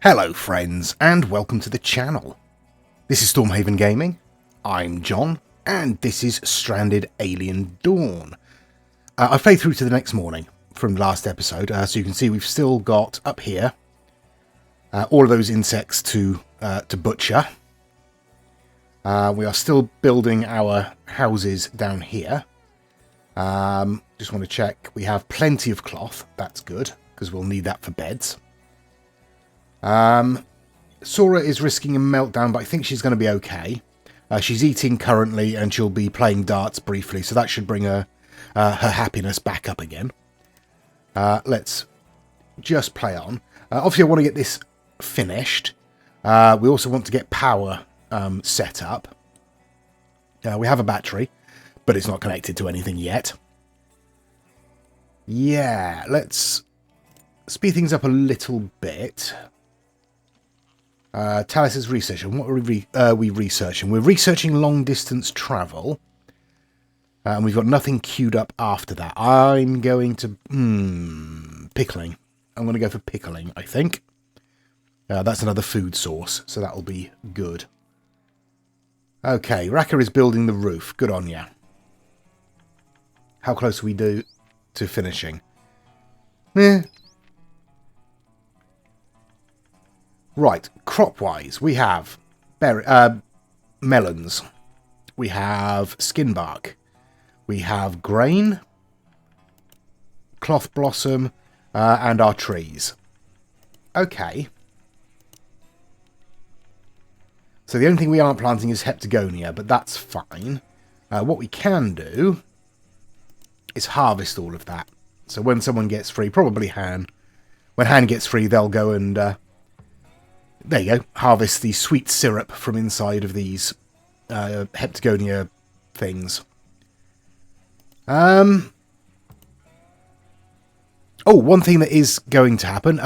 Hello friends, and welcome to the channel. This is Stormhaven Gaming, I'm John, and this is Stranded Alien Dawn. I played through to the next morning from the last episode, so you can see we've still got up here all of those insects to butcher. We are still building our houses down here. Just want to check, we have plenty of cloth, that's good, because we'll need that for beds. Sora is risking a meltdown, but I think she's going to be okay. She's eating currently, and she'll be playing darts briefly, so that should bring her happiness back up again. Let's just play on. Obviously, I want to get this finished. We also want to get power set up. We have a battery, but it's not connected to anything yet. Yeah, let's speed things up a little bit. Talis is researching. What are we researching? We're researching long-distance travel. And we've got nothing queued up after that. I'm going to... pickling. I'm going to go for pickling, I think. That's another food source, so that'll be good. Okay, Raka is building the roof. Good on ya. How close are we to finishing? Right, crop-wise, we have melons, we have skin bark, we have grain, cloth blossom, and our trees. Okay. So the only thing we aren't planting is heptagonia, but that's fine. What we can do is harvest all of that. So when someone gets free, probably Han, when Han gets free, they'll go and... there you go. Harvest the sweet syrup from inside of these heptagonia things. Oh, one thing that is going to happen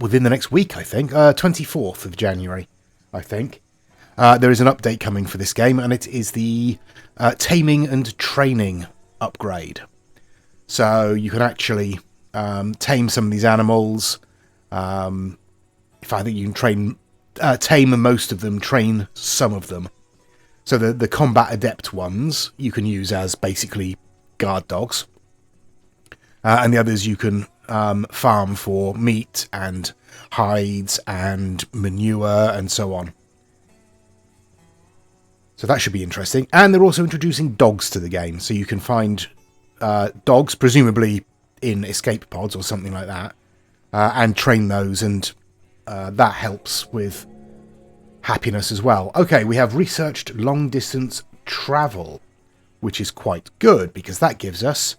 within the next week, I think, 24th of January, I think. There is an update coming for this game, and it is the taming and training upgrade. So you can actually tame some of these animals. If I think you can tame most of them, train some of them. So the combat adept ones you can use as basically guard dogs. And the others you can farm for meat and hides and manure and so on. So that should be interesting. And they're also introducing dogs to the game. So you can find dogs, presumably in escape pods or something like that. And train those, and that helps with happiness as well. Okay, we have researched long-distance travel, which is quite good, because that gives us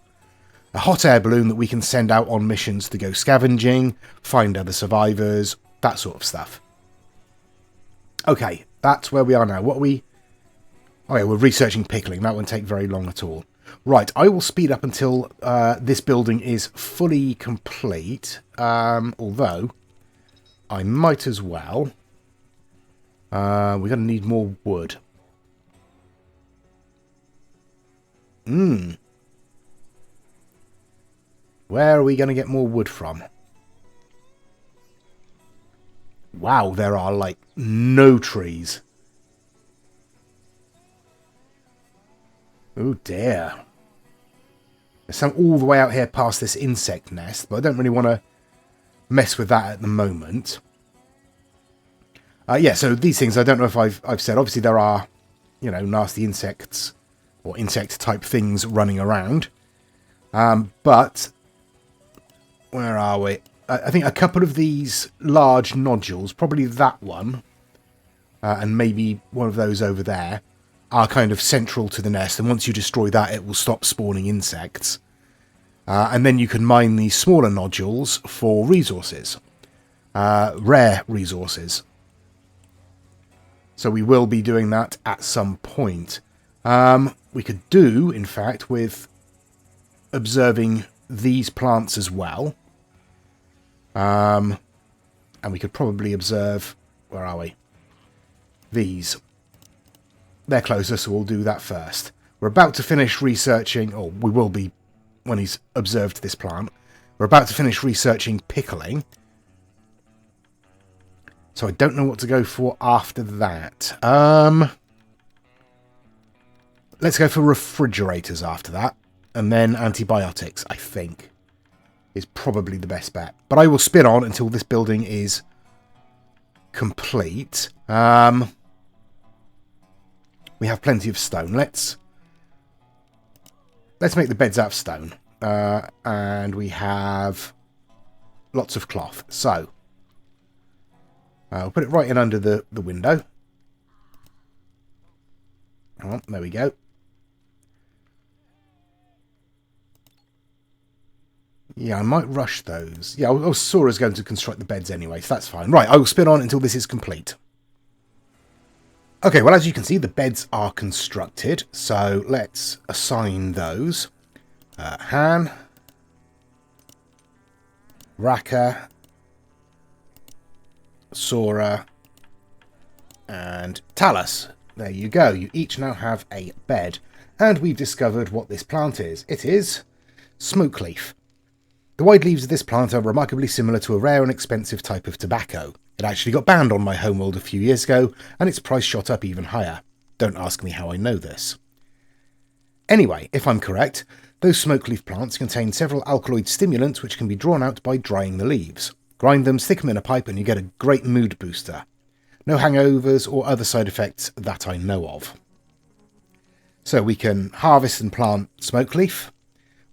a hot air balloon that we can send out on missions to go scavenging, find other survivors, that sort of stuff. Okay, that's where we are now. What are we... Oh yeah, we're researching pickling. That won't take very long at all. Right, I will speed up until this building is fully complete. Although, I might as well. We're going to need more wood. Where are we going to get more wood from? Wow, there are, like, no trees. Oh dear. There's some all the way out here past this insect nest, but I don't really want to mess with that at the moment. Yeah, so these things, I don't know if I've said, obviously there are, you know, nasty insects or insect type things running around. But where are we? I think a couple of these large nodules, probably that one, and maybe one of those over there, are kind of central to the nest, and once you destroy that, it will stop spawning insects. And then you can mine these smaller nodules for resources. Rare resources. So we will be doing that at some point. We could do, in fact, with observing these plants as well. And we could probably observe... Where are we? These. They're closer, so we'll do that first. We're about to finish researching, or we will be when he's observed this plant. We're about to finish researching pickling. So I don't know what to go for after that. Let's go for refrigerators after that. And then antibiotics, I think, is probably the best bet. But I will spin on until this building is complete. We have plenty of stone. Let's make the beds out of stone. And we have lots of cloth. So I'll put it right in under the window. Oh, there we go. Yeah, I might rush those. Yeah, Sora's going to construct the beds anyway, so that's fine. Right, I will spin on until this is complete. Okay, well, as you can see, the beds are constructed. So let's assign those. Han, Raka, Sora, and Talus. There you go. You each now have a bed. And we've discovered what this plant is. It is smoke leaf. The wide leaves of this plant are remarkably similar to a rare and expensive type of tobacco. It actually got banned on my homeworld a few years ago, and its price shot up even higher. Don't ask me how I know this. Anyway, if I'm correct, those smoke leaf plants contain several alkaloid stimulants which can be drawn out by drying the leaves. Grind them, stick them in a pipe, and you get a great mood booster. No hangovers or other side effects that I know of. So we can harvest and plant smoke leaf.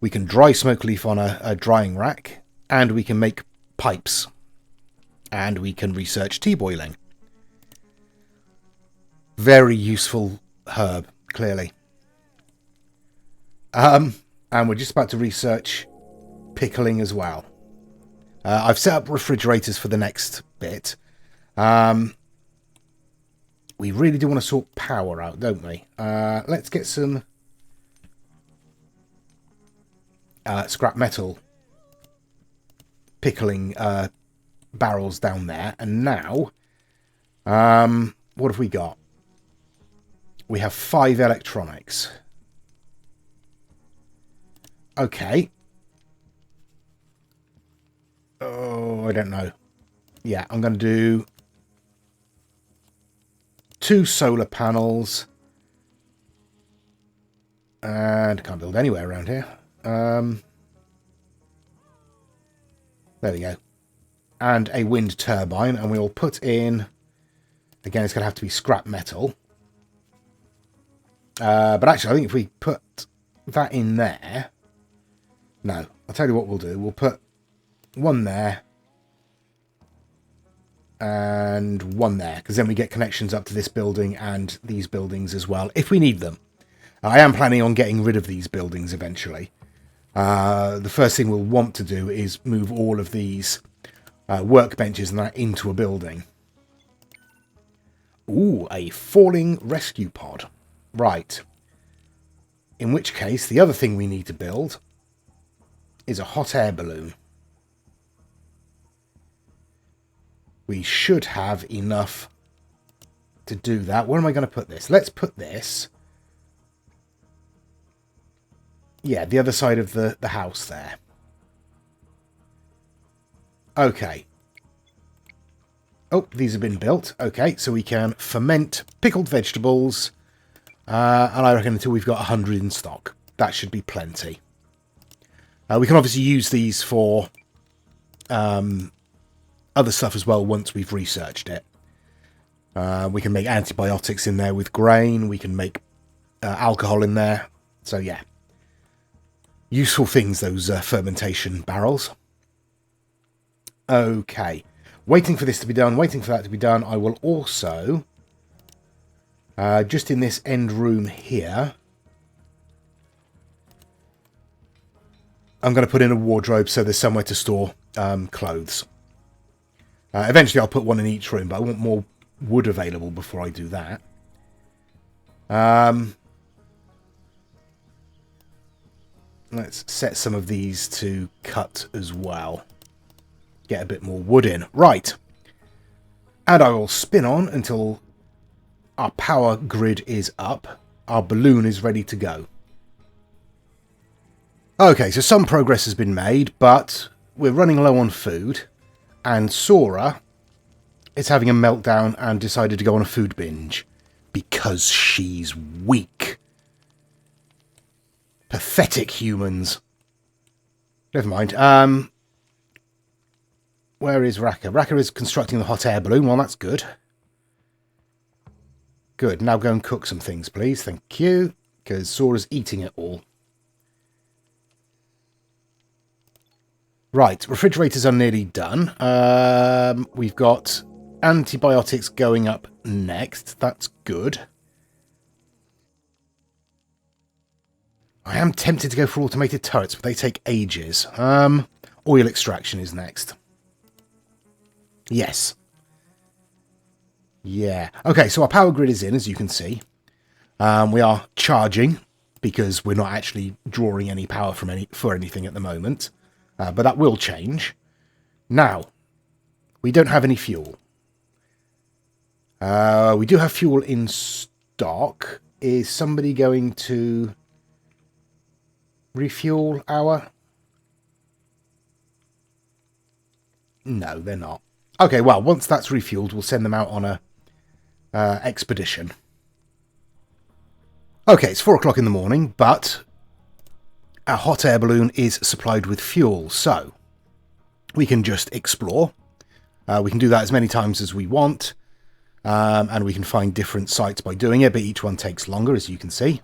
We can dry smoke leaf on a drying rack, and we can make pipes, and we can research tea boiling. Very useful herb, clearly. And we're just about to research pickling as well. I've set up refrigerators for the next bit. We really do want to sort power out, don't we? Let's get some scrap metal pickling barrels down there. And now, what have we got? We have 5 electronics. Okay. Oh, I don't know. Yeah, I'm going to do 2 solar panels. And can't build anywhere around here. There we go. And a wind turbine. And we'll put in... Again, it's going to have to be scrap metal. But actually, I think if we put that in there... No, I'll tell you what we'll do. We'll put 1 there. And 1 there. Because then we get connections up to this building and these buildings as well, if we need them. I am planning on getting rid of these buildings eventually. The first thing we'll want to do is move all of these workbenches and that into a building. Ooh, a falling rescue pod. Right. In which case, the other thing we need to build is a hot air balloon. We should have enough to do that. Where am I going to put this? Let's put this... Yeah, the other side of the house there. Okay. Oh, these have been built. Okay, so we can ferment pickled vegetables. And I reckon until we've got 100 in stock. That should be plenty. We can obviously use these for other stuff as well once we've researched it. We can make antibiotics in there with grain. We can make alcohol in there. So, yeah. Useful things, those fermentation barrels. Okay. Waiting for this to be done, waiting for that to be done. I will also, just in this end room here, I'm going to put in a wardrobe so there's somewhere to store clothes. Eventually I'll put one in each room, but I want more wood available before I do that. Let's set some of these to cut as well. Get a bit more wood in. Right. And I will spin on until our power grid is up. Our balloon is ready to go. Okay, so some progress has been made, but we're running low on food. And Sora is having a meltdown and decided to go on a food binge. Because she's weak. Pathetic humans. Never mind. Where is Raka? Raka is constructing the hot air balloon. Well, that's good. Good. Now go and cook some things, please. Thank you. Because Sora's eating it all. Right. Refrigerators are nearly done. We've got antibiotics going up next. That's good. I am tempted to go for automated turrets, but they take ages. Oil extraction is next. Yes. Yeah. Okay, so our power grid is in, as you can see. We are charging, because we're not actually drawing any power from for anything at the moment. But that will change. Now, we don't have any fuel. We do have fuel in stock. Is somebody going to refuel our... No, they're not. Okay, well, once that's refueled, we'll send them out on a expedition. Okay, it's 4 o'clock in the morning, but our hot air balloon is supplied with fuel, so we can just explore. We can do that as many times as we want, and we can find different sites by doing it, but each one takes longer, as you can see.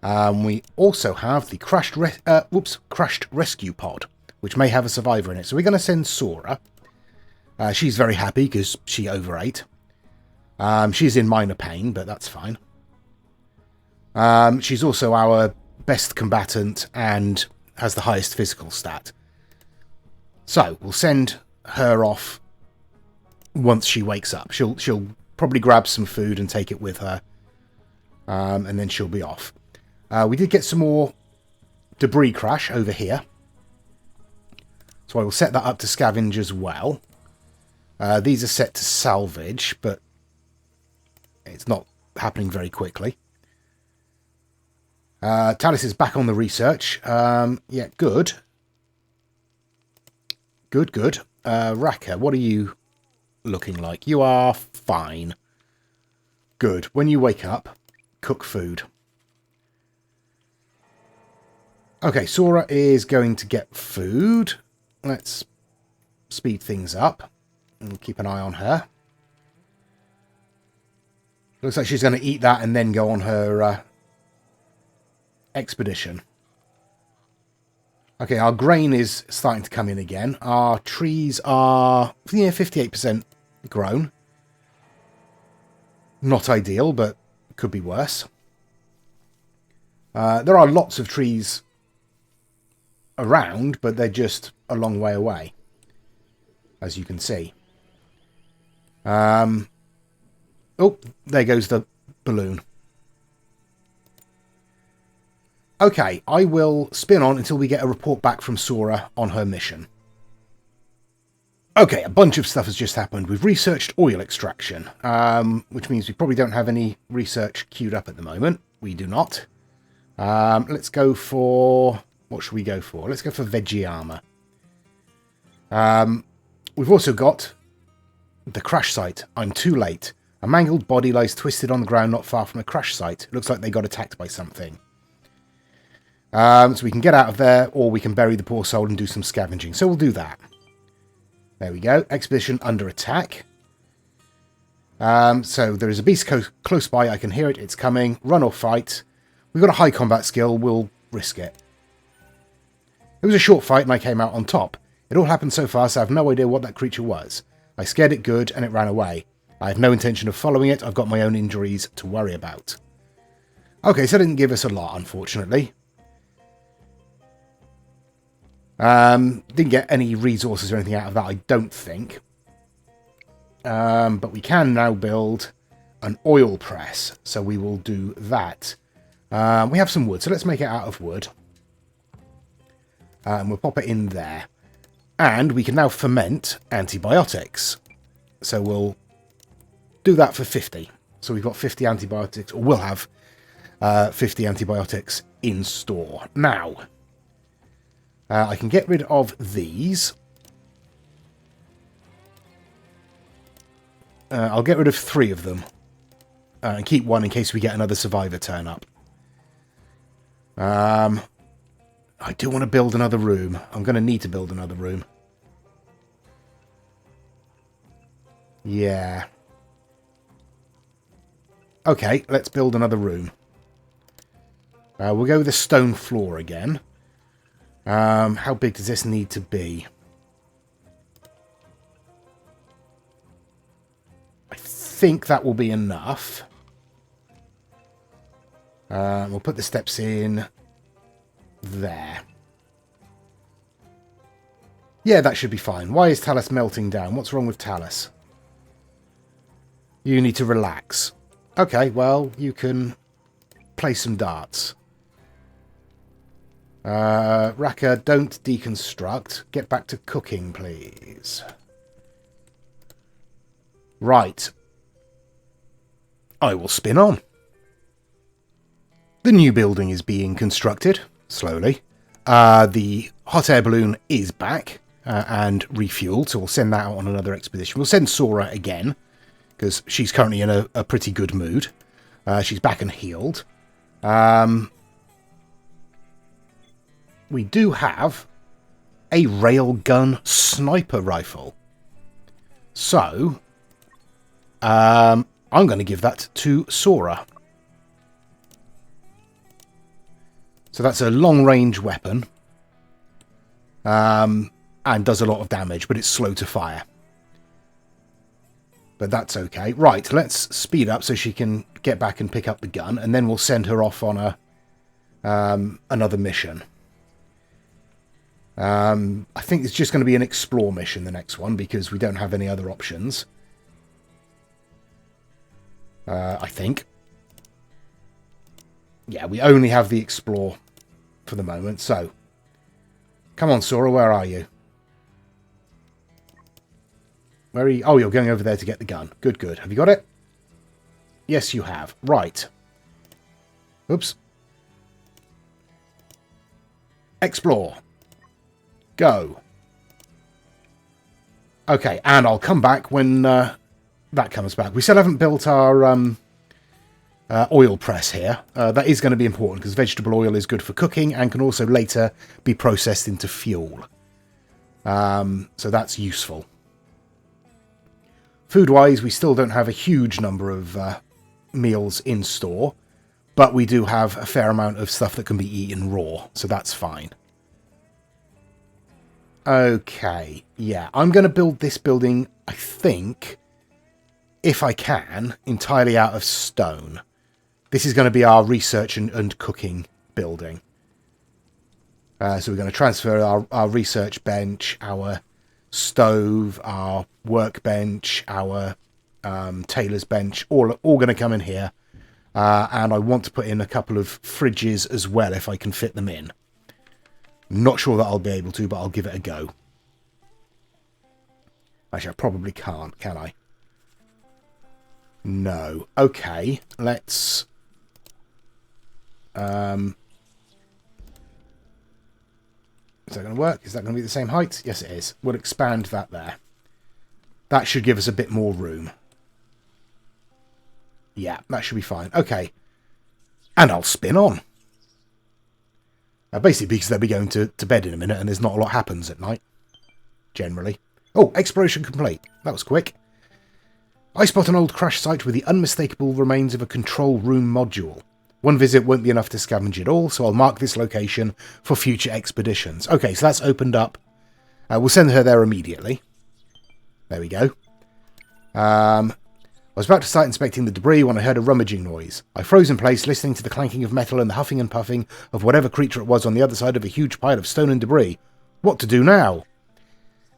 We also have the crashed rescue pod, which may have a survivor in it. So we're going to send Sora. She's very happy because she overate. She's in minor pain, but that's fine. She's also our best combatant and has the highest physical stat. So we'll send her off once she wakes up. She'll probably grab some food and take it with her, and then she'll be off. We did get some more debris crash over here, so I will set that up to scavenge as well. These are set to salvage, but it's not happening very quickly. Talis is back on the research. Yeah, good. Good. Raka, what are you looking like? You are fine. Good. When you wake up, cook food. Okay, Sora is going to get food. Let's speed things up and keep an eye on her. Looks like she's going to eat that and then go on her expedition. Okay, our grain is starting to come in again. Our trees are 58% grown. Not ideal, but could be worse. There are lots of trees around, but they're just a long way away, as you can see. Oh, there goes the balloon. Okay, I will spin on until we get a report back from Sora on her mission. Okay, a bunch of stuff has just happened. We've researched oil extraction, which means we probably don't have any research queued up at the moment. We do not. Let's go for... What should we go for? Let's go for veggie armor. We've also got the crash site. I'm too late. A mangled body lies twisted on the ground not far from a crash site. Looks like they got attacked by something. So we can get out of there, or we can bury the poor soul and do some scavenging. So we'll do that. There we go. Expedition under attack. So there is a beast close by. I can hear it. It's coming. Run or fight. We've got a high combat skill. We'll risk it. It was a short fight and I came out on top. It all happened so fast I have no idea what that creature was. I scared it good and it ran away. I have no intention of following it. I've got my own injuries to worry about. Okay, so it didn't give us a lot, unfortunately. Didn't get any resources or anything out of that, I don't think. But we can now build an oil press, so we will do that. We have some wood, so let's make it out of wood. We'll pop it in there. And we can now ferment antibiotics. So we'll do that for 50. So we've got 50 antibiotics, or we'll have 50 antibiotics in store. Now, I can get rid of these. I'll get rid of 3 of them. And keep 1 in case we get another survivor turn up. I do want to build another room. I'm going to need to build another room. Yeah. Okay, let's build another room. We'll go with a stone floor again. How big does this need to be? I think that will be enough. We'll put the steps in there. Yeah, that should be fine. Why is Talus melting down? What's wrong with Talus? You need to relax. Okay, well, you can play some darts. Raka, don't deconstruct. Get back to cooking, please. Right. I will spin on. The new building is being constructed, slowly. The hot air balloon is back and refueled, so we'll send that out on another expedition. We'll send Sora again, because she's currently in a pretty good mood. She's back and healed. We do have a railgun sniper rifle. So, I'm going to give that to Sora. So that's a long-range weapon. And does a lot of damage, but it's slow to fire. But that's okay. Right, let's speed up so she can get back and pick up the gun, and then we'll send her off on a another mission. I think it's just going to be an explore mission, the next one, because we don't have any other options. I think. Yeah, we only have the explore for the moment, so... Come on, Sora, where are you? Where are you? Oh, you're going over there to get the gun. Good, good. Have you got it? Yes, you have. Right. Oops. Explore. Go. Okay, and I'll come back when that comes back. We still haven't built our oil press here. That is going to be important because vegetable oil is good for cooking and can also later be processed into fuel. So that's useful. Food-wise, we still don't have a huge number of meals in store, but we do have a fair amount of stuff that can be eaten raw, so that's fine. Okay, yeah, I'm going to build this building, I think, if I can, entirely out of stone. This is going to be our research and cooking building. So we're going to transfer our research bench, our stove, our workbench, our tailor's bench, all going to come in here. And I want to put in a couple of fridges as well if I can fit them in. Not sure that I'll be able to, but I'll give it a go. Actually, I probably can't, can I? No. Okay, let's... Is that going to work? Is that going to be the same height? Yes, it is. We'll expand that there. That should give us a bit more room. Yeah, that should be fine. Okay. And I'll spin on. Basically because they'll be going to bed in a minute and there's not a lot happens at night. Generally. Oh, exploration complete. That was quick. I spot an old crash site with the unmistakable remains of a control room module. One visit won't be enough to scavenge it all, so I'll mark this location for future expeditions. Okay, so that's opened up. We'll send her there immediately. There we go. I was about to start inspecting the debris when I heard a rummaging noise. I froze in place, listening to the clanking of metal and the huffing and puffing of whatever creature it was on the other side of a huge pile of stone and debris. What to do now?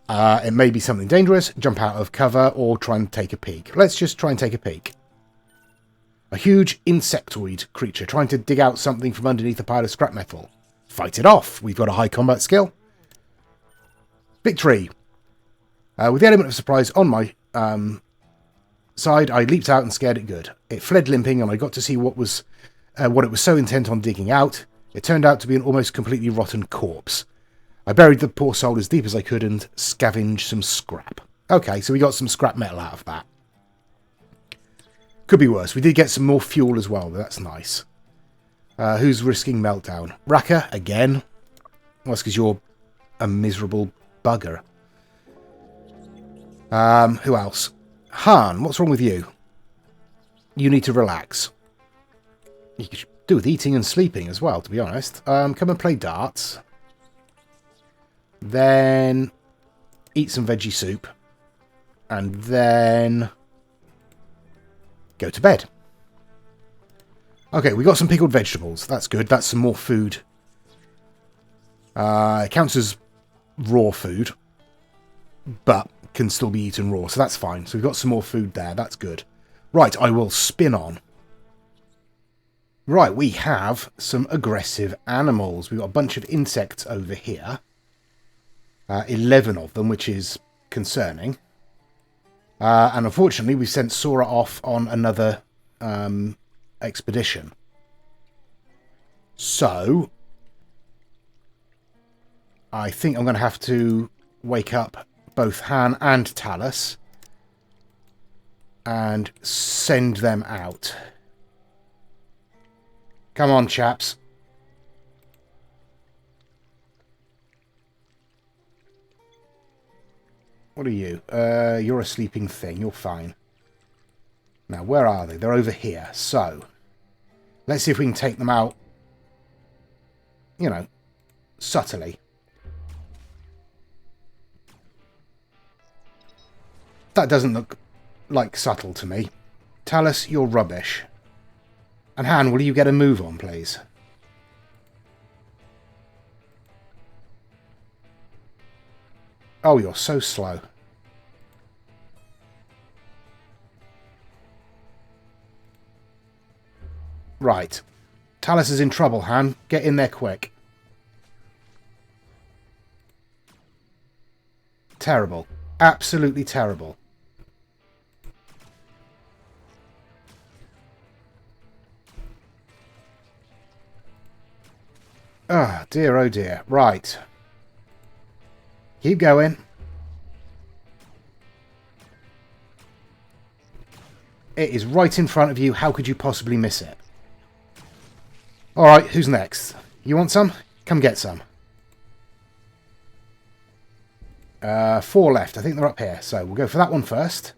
It may be something dangerous, jump out of cover, or try and take a peek. Let's just try and take a peek. A huge insectoid creature trying to dig out something from underneath a pile of scrap metal. Fight it off. We've got a high combat skill. Victory. With the element of surprise on my side, I leaped out and scared it good. It fled limping, and I got to see what it was so intent on digging out. It turned out to be an almost completely rotten corpse. I buried the poor soul as deep as I could and scavenged some scrap. Okay, so we got some scrap metal out of that. Could be worse. We did get some more fuel as well, but that's nice. Who's risking meltdown? Raka, again. Well, that's because you're a miserable bugger. Who else? Han, what's wrong with you? You need to relax. You could do with eating and sleeping as well, to be honest. Come and play darts. Then eat some veggie soup. And then go to bed. Okay, we got some pickled vegetables. That's good. That's some more food. It counts as raw food, but can still be eaten raw, so that's fine. So we've got some more food there. That's good. Right, I will spin on. Right, we have some aggressive animals. We've got a bunch of insects over here. 11 of them, which is concerning. And unfortunately, we sent Sora off on another expedition. So, I think I'm going to have to wake up both Han and Talus and send them out. Come on, chaps. What are you? You're a sleeping thing. You're fine. Now, where are they? They're over here. So, let's see if we can take them out, you know, subtly. That doesn't look like subtle to me. Talus, you're rubbish. And Han, will you get a move on, please? Oh, you're so slow. Right. Talus is in trouble, Han. Get in there quick. Terrible. Absolutely terrible. Ah, dear, oh dear. Right. Keep going. It is right in front of you. How could you possibly miss it? Alright, who's next? You want some? Come get some. 4 left. I think they're up here. So we'll go for that one first.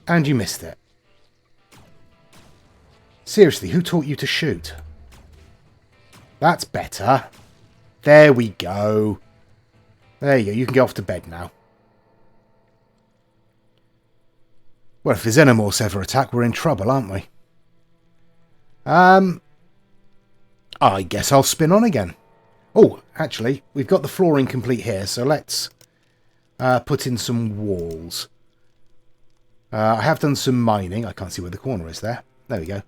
And you missed it. Seriously, who taught you to shoot? That's better. There we go. There you go. You can go off to bed now. Well, if there's any more ever attack, we're in trouble, aren't we? I guess I'll spin on again. Oh, actually, we've got the flooring complete here, so let's put in some walls. I have done some mining. I can't see where the corner is there. There we go.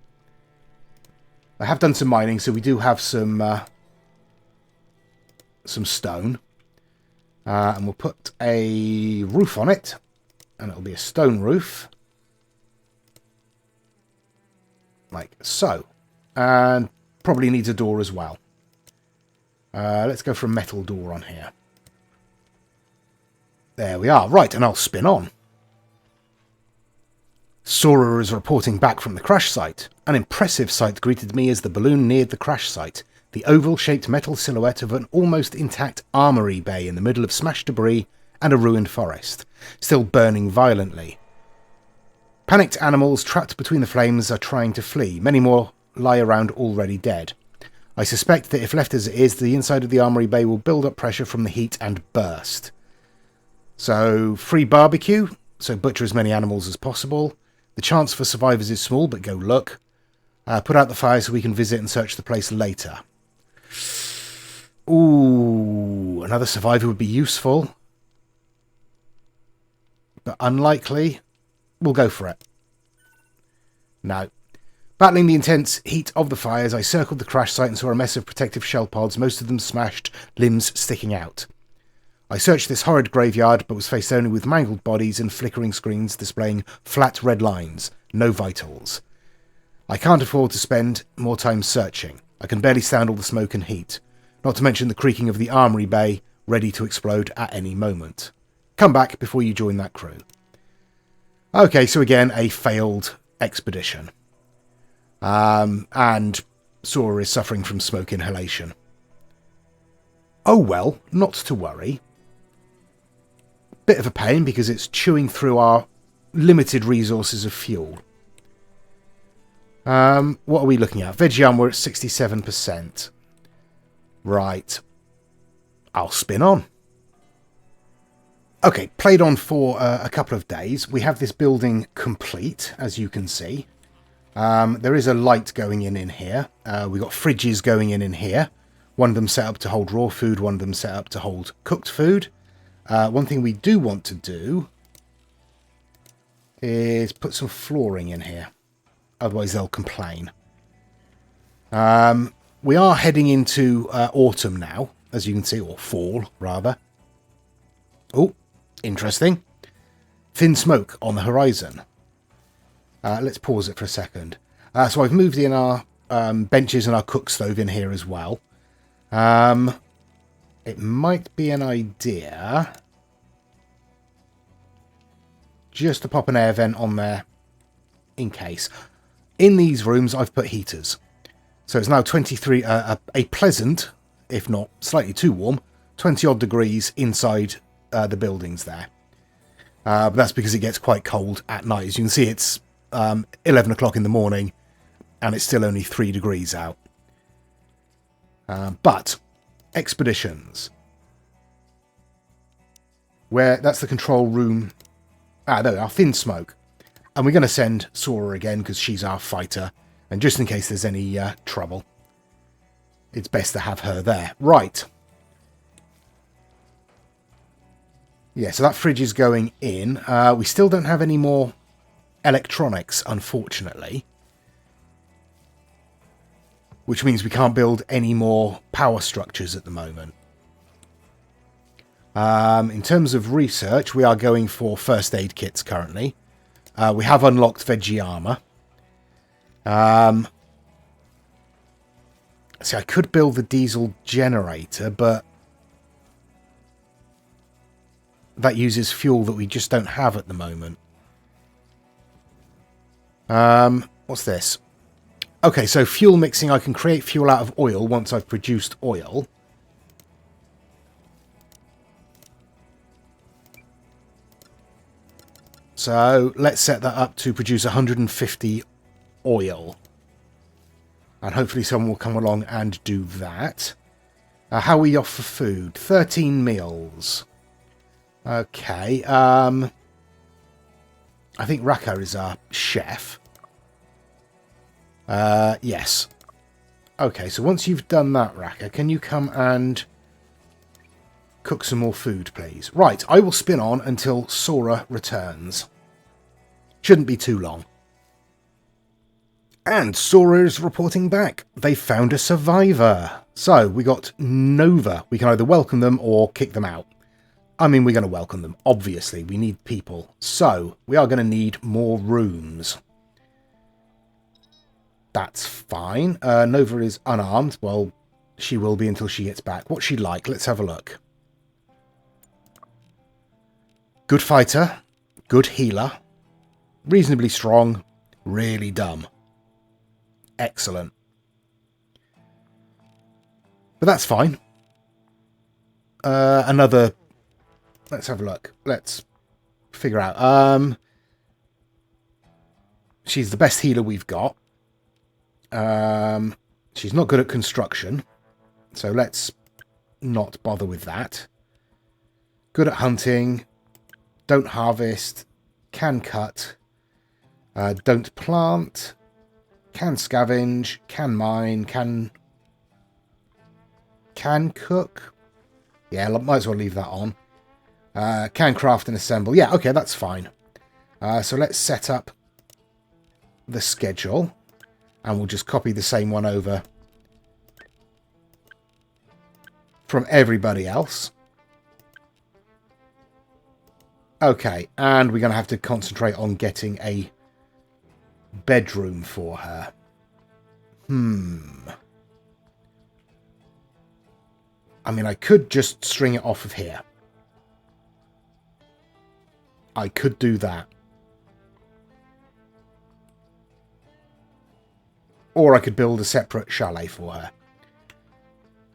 I have done some mining, so we do have some stone. And we'll put a roof on it, and it'll be a stone roof. Like so. And probably needs a door as well. Let's go for a metal door on here. There we are. Right, and I'll spin on. Sora is reporting back from the crash site. An impressive sight greeted me as the balloon neared the crash site. The oval-shaped metal silhouette of an almost intact armory bay in the middle of smashed debris and a ruined forest, still burning violently. Panicked animals trapped between the flames are trying to flee. Many more lie around already dead. I suspect that if left as it is, the inside of the armory bay will build up pressure from the heat and burst. So, free barbecue, so butcher as many animals as possible. The chance for survivors is small, but go look. Put out the fire so we can visit and search the place later. Ooh, another survivor would be useful. But unlikely. We'll go for it. No. Battling the intense heat of the fires, I circled the crash site and saw a mess of protective shell pods, most of them smashed, limbs sticking out. I searched this horrid graveyard, but was faced only with mangled bodies and flickering screens displaying flat red lines. No vitals. I can't afford to spend more time searching. I can barely stand all the smoke and heat. Not to mention the creaking of the armory bay, ready to explode at any moment. Come back before you join that crew. Okay, so again, a failed expedition. And Sora is suffering from smoke inhalation. Oh well, not to worry. Bit of a pain because it's chewing through our limited resources of fuel. What are we looking at? Veggie we're at 67%. Right. I'll spin on. Okay, played on for a couple of days. We have this building complete, as you can see. There is a light going in here. We've got fridges going in here. One of them set up to hold raw food, one of them set up to hold cooked food. One thing we do want to do is put some flooring in here. Otherwise they'll complain. We are heading into autumn now, as you can see, or fall, rather. Oh, interesting. Thin smoke on the horizon. Let's pause it for a second. So I've moved in our benches and our cook stove in here as well. It might be an idea just to pop an air vent on there in case. In these rooms, I've put heaters. So it's now 23, a pleasant, if not slightly too warm, 20-odd degrees inside the buildings there. But that's because it gets quite cold at night. As you can see, it's 11 o'clock in the morning, and it's still only 3 degrees out. But expeditions, where that's the control room. There we are, thin smoke, and we're going to send Sora again because she's our fighter, and just in case there's any trouble, it's best to have her there. Right. Yeah, so that fridge is going in. We still don't have any more electronics, unfortunately, which means we can't build any more power structures at the moment. In terms of research, we are going for first aid kits currently. We have unlocked veggie armor. See, I could build the diesel generator, but that uses fuel that we just don't have at the moment. What's this? Okay, so fuel mixing. I can create fuel out of oil once I've produced oil. So let's set that up to produce 150 oil. And hopefully someone will come along and do that. How are we off for food? 13 meals. Okay. I think Raka is our chef. Yes. Okay, so once you've done that, Raka, can you come and cook some more food, please? Right, I will spin on until Sora returns. Shouldn't be too long. And Sora is reporting back. They found a survivor. So, we got Nova. We can either welcome them or kick them out. I mean, we're going to welcome them. Obviously, we need people. So, we are going to need more rooms. That's fine. Nova is unarmed. Well, she will be until she gets back. What's she like? Let's have a look. Good fighter. Good healer. Reasonably strong. Really dumb. Excellent. But that's fine. Another... Let's have a look. Let's figure out. She's the best healer we've got. She's not good at construction. So let's not bother with that. Good at hunting. Don't harvest. Can cut. Don't plant. Can scavenge. Can mine. Can cook. Yeah, might as well leave that on. Can craft and assemble. Yeah, okay, that's fine. So let's set up the schedule. And we'll just copy the same one over from everybody else. Okay, and we're going to have to concentrate on getting a bedroom for her. I mean, I could just string it off of here. I could do that. Or I could build a separate chalet for her.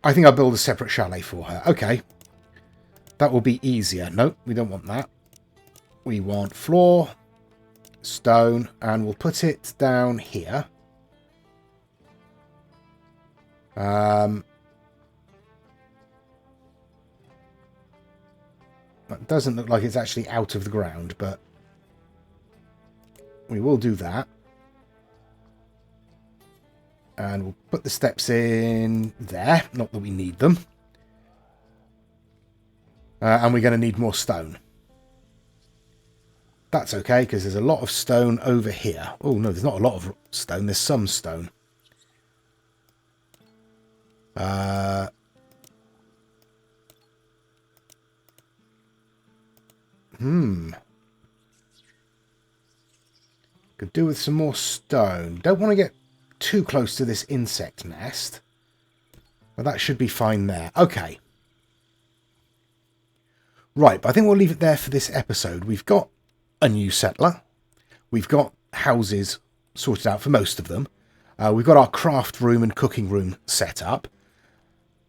I think I'll build a separate chalet for her. Okay. That will be easier. Nope, we don't want that. We want floor, stone, and we'll put it down here. That doesn't look like it's actually out of the ground, but we will do that. And we'll put the steps in there. Not that we need them. And we're going to need more stone. That's okay, because there's a lot of stone over here. Oh, no, there's not a lot of stone. There's some stone. Could do with some more stone. Don't want to get too close to this insect nest. But that should be fine there. Okay. Right, but I think we'll leave it there for this episode. We've got a new settler. We've got houses sorted out for most of them. We've got our craft room and cooking room set up.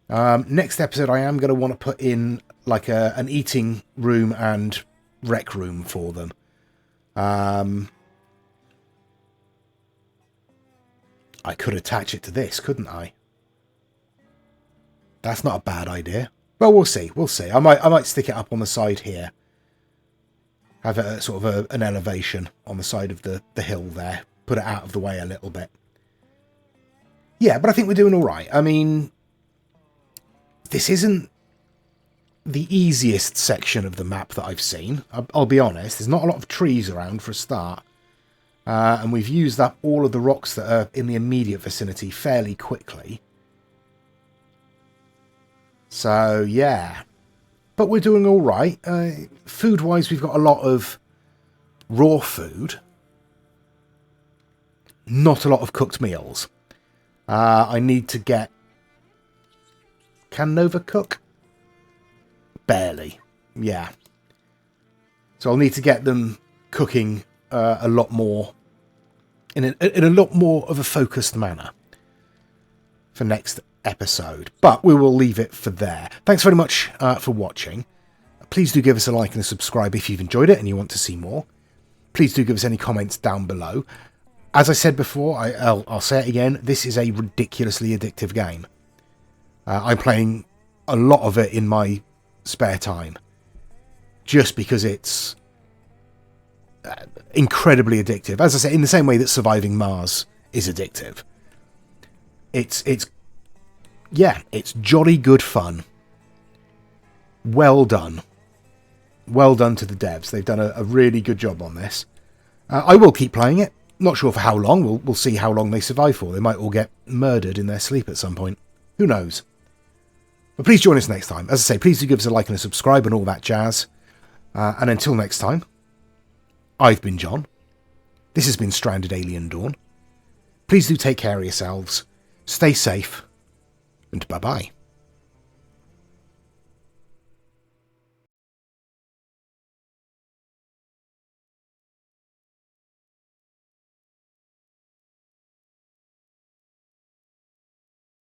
Next episode, I am going to want to put in like an eating room and rec room for them. I could attach it to this, couldn't I? That's not a bad idea. Well, we'll see. We'll see. I might stick it up on the side here. Have a sort of an elevation on the side of the hill there. Put it out of the way a little bit. Yeah, but I think we're doing all right. I mean, this isn't the easiest section of the map that I've seen. I'll be honest. There's not a lot of trees around for a start. And we've used up all of the rocks that are in the immediate vicinity fairly quickly. So, yeah. But we're doing all right. Food-wise, we've got a lot of raw food. Not a lot of cooked meals. I need to get... Can Nova cook? Barely. Yeah. So I'll need to get them cooking a lot more... In a lot more of a focused manner for next episode. But we will leave it for there. Thanks very much for watching. Please do give us a like and a subscribe if you've enjoyed it and you want to see more. Please do give us any comments down below. As I said before, I'll say it again, this is a ridiculously addictive game. I'm playing a lot of it in my spare time. Just because it's incredibly addictive. As I say, in the same way that surviving Mars is addictive. It's jolly good fun. Well done. Well done to the devs. They've done a really good job on this. I will keep playing it. Not sure for how long. We'll see how long they survive for. They might all get murdered in their sleep at some point. Who knows? But please join us next time. As I say, please do give us a like and a subscribe and all that jazz. And until next time, I've been John. This has been Stranded Alien Dawn. Please do take care of yourselves. Stay safe. And bye-bye.